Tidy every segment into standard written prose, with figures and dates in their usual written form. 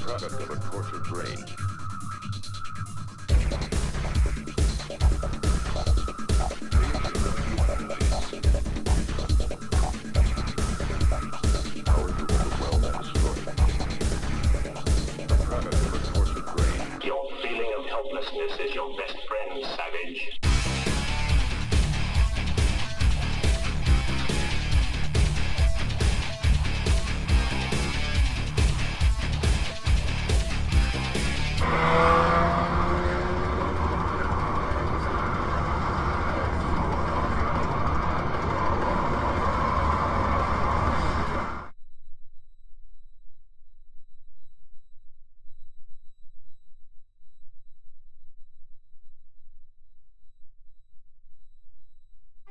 product of a tortured brain. Your feeling of helplessness is your best friend, savage.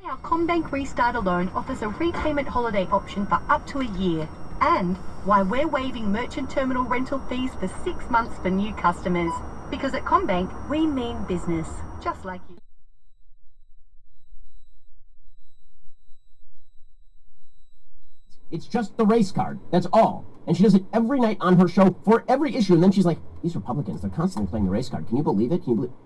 Our CommBank Restart Alone offers a repayment holiday option for up to a year, and why we're waiving merchant terminal rental fees for 6 months for new customers. Because at CommBank, we mean business, just like you. It's just the race card. That's all. And she does it every night on her show for every issue. And then she's like, these Republicans, they're constantly playing the race card. Can you believe it? Can you believe it?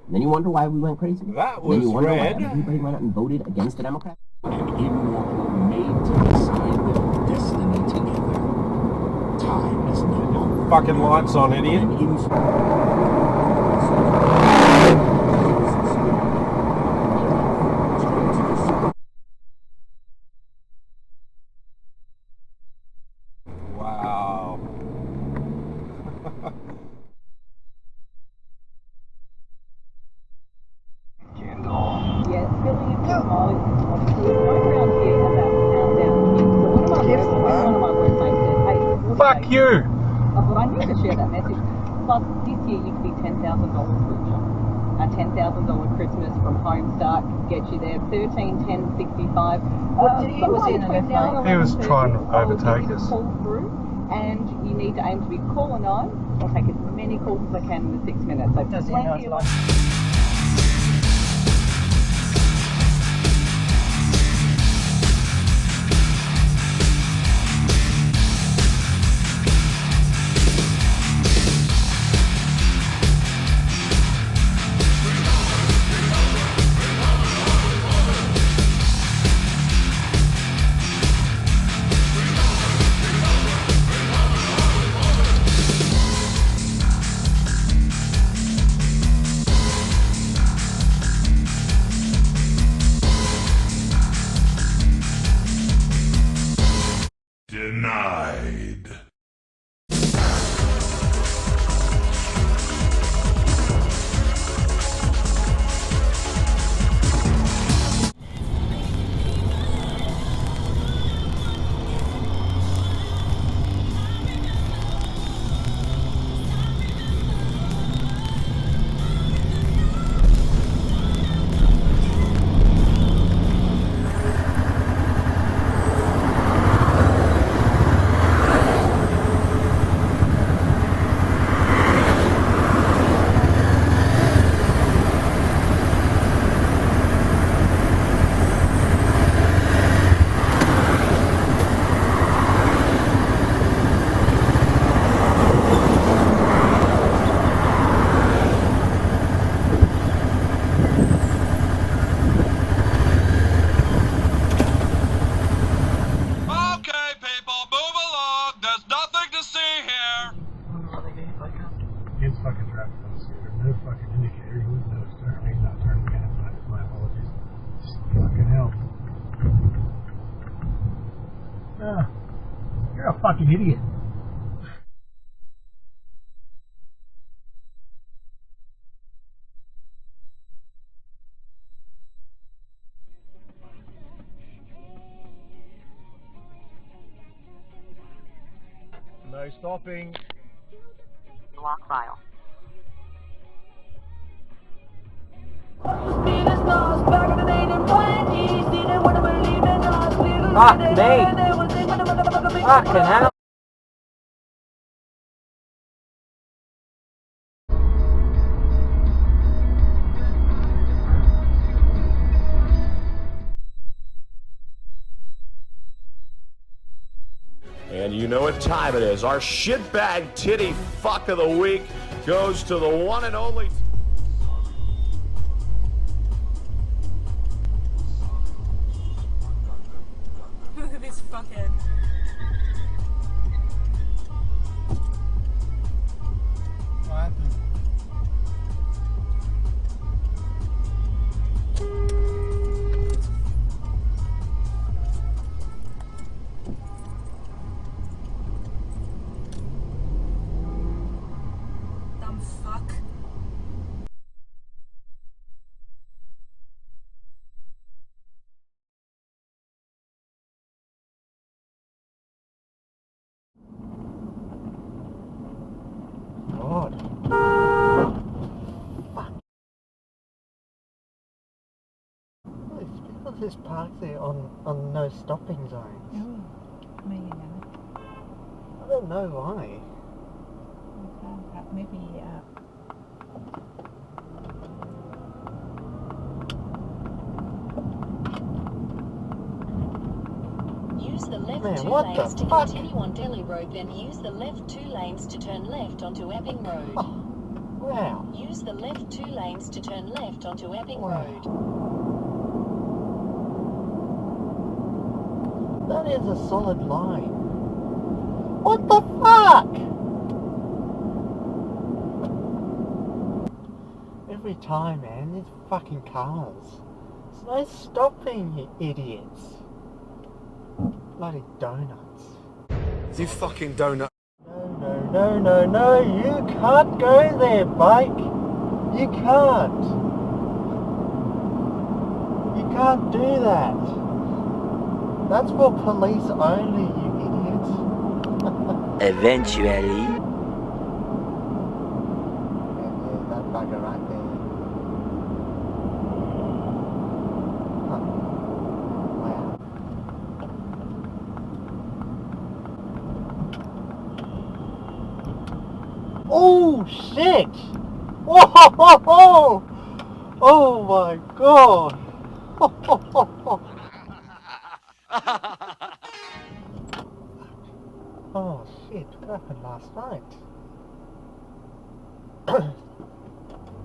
And then you wonder why we went crazy. That And then you was wonder red. why everybody went out and voted against the Democrats. And immortal, made to decide their destiny together. Time is no longer. Fucking lights on, idiot. Wow. Yeah, it's filling in some mileage. Obviously, right around here at that town down here. So one of my workmates said, hey, Fuck you! I thought I need to share that message. Plus, this year you could be $10,000 richer. A $10,000 Christmas from Homestart can get you there. 13, 10, 65. What did he say in the phone? He was trying to overtake us. Call through, and you need to aim to be caller 9. I'll take as many calls as I can in the 6 minutes. So Does he know plenty it's of like... Denied. Okay, people, move along. There's nothing to see here. It's fucking traffic on the scooter. No fucking indicator. You wouldn't know it's turning. He's not turning in. My apologies. Fucking hell. You're a fucking idiot. No stopping. block file. Fuck me! Fucking hell! And you know what time it is. Our shitbag titty fuck of the week goes to the one and only... Look at this fuckhead. What happened? Dumb fuck. God. These people just park there on no stopping zones. Oh, maybe not. I don't know why. Maybe, Use the left Man, two what the lanes to fuck? continue on Delhi Road, then use the left two lanes to turn left onto Epping Road. Oh, wow. Use the left two lanes to turn left onto Epping Wow. Road. That is a solid line. What the fuck? Every time, man, these fucking cars. There's no stopping, you idiots. Bloody donuts. You fucking donut. No, you can't go there, bike. You can't. You can't do that. That's for police only, you idiots. Eventually. Yeah, that bugger right there. Huh. Wow. Oh shit! Whoa! Oh my god! Oh shit, what happened last night?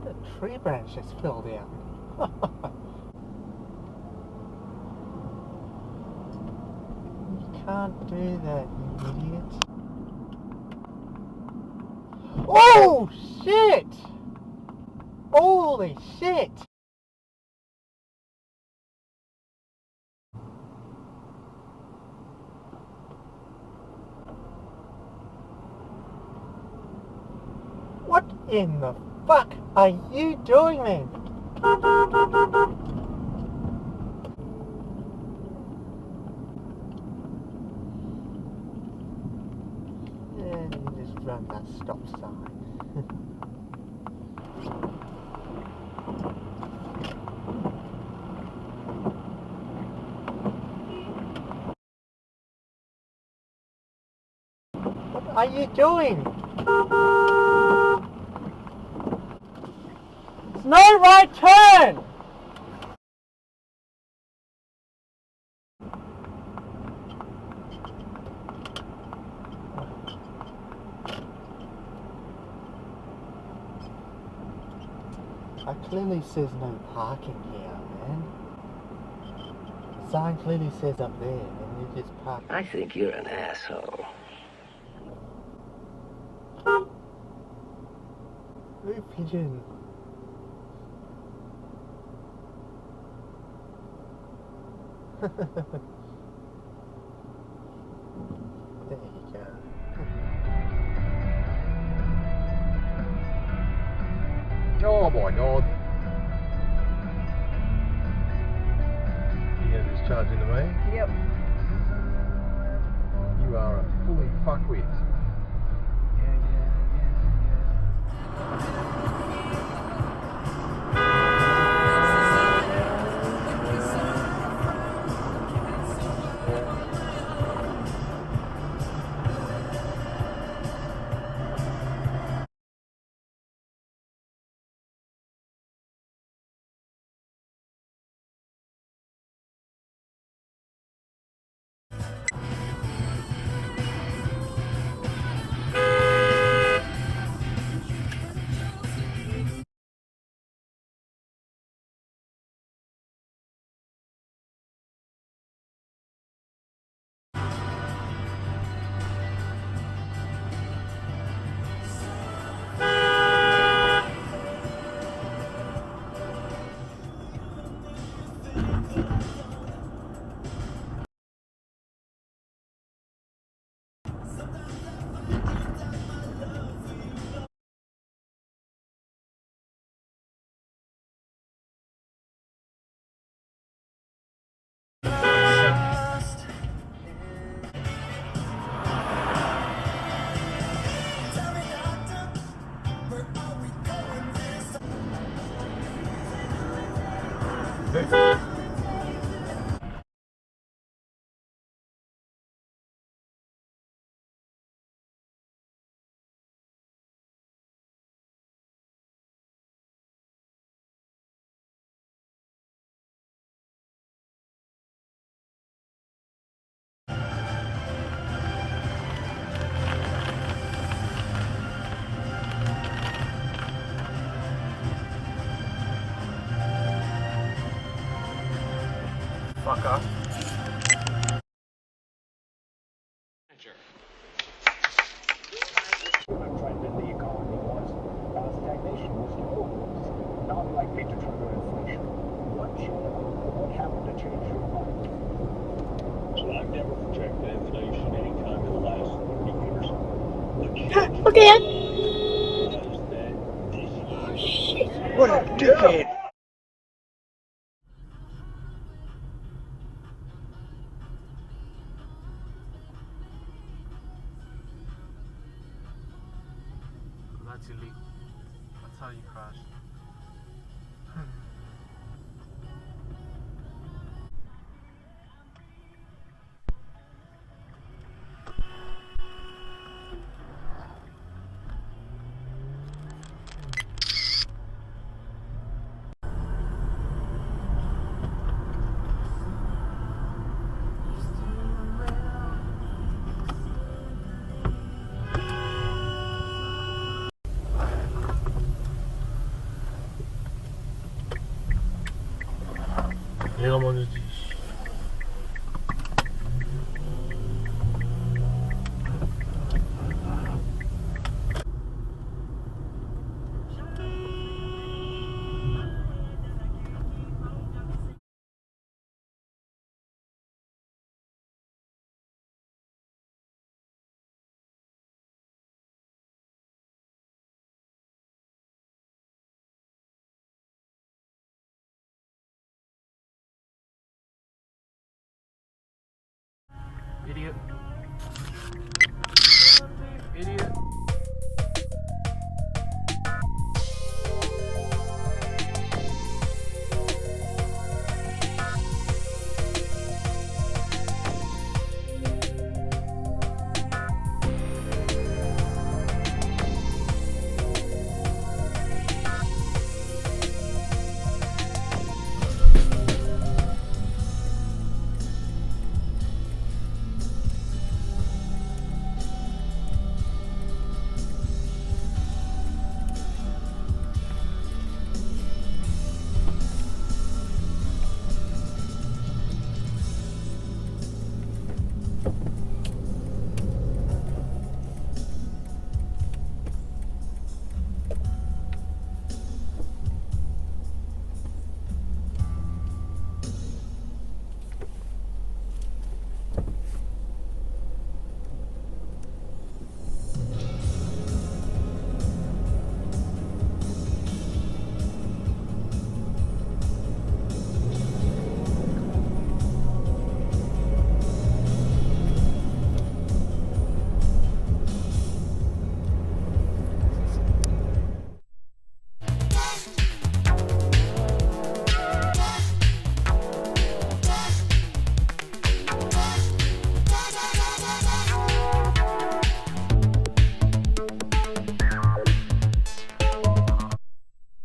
The tree branch just fell down. You can't do that, you idiot. Oh shit! Holy shit! What in the fuck are you doing, man? And you just run that stop sign. What are you doing? It's no right turn! It clearly says no parking here, man. The sign clearly says up there, and you just park. I think you're an asshole. Blue pigeon. There you go. Oh my god. You gonna just charge into me? Yep. You are a fully fuckwit. Fucker. Trend in the economy was stagnation was the old, not likely to trigger inflation. What happened to change your mind? So I've never projected inflation anytime in the last 30 years. Okay. Was that this year? What a dickhead. That's illegal. That's how you crash. 내가 먼저지.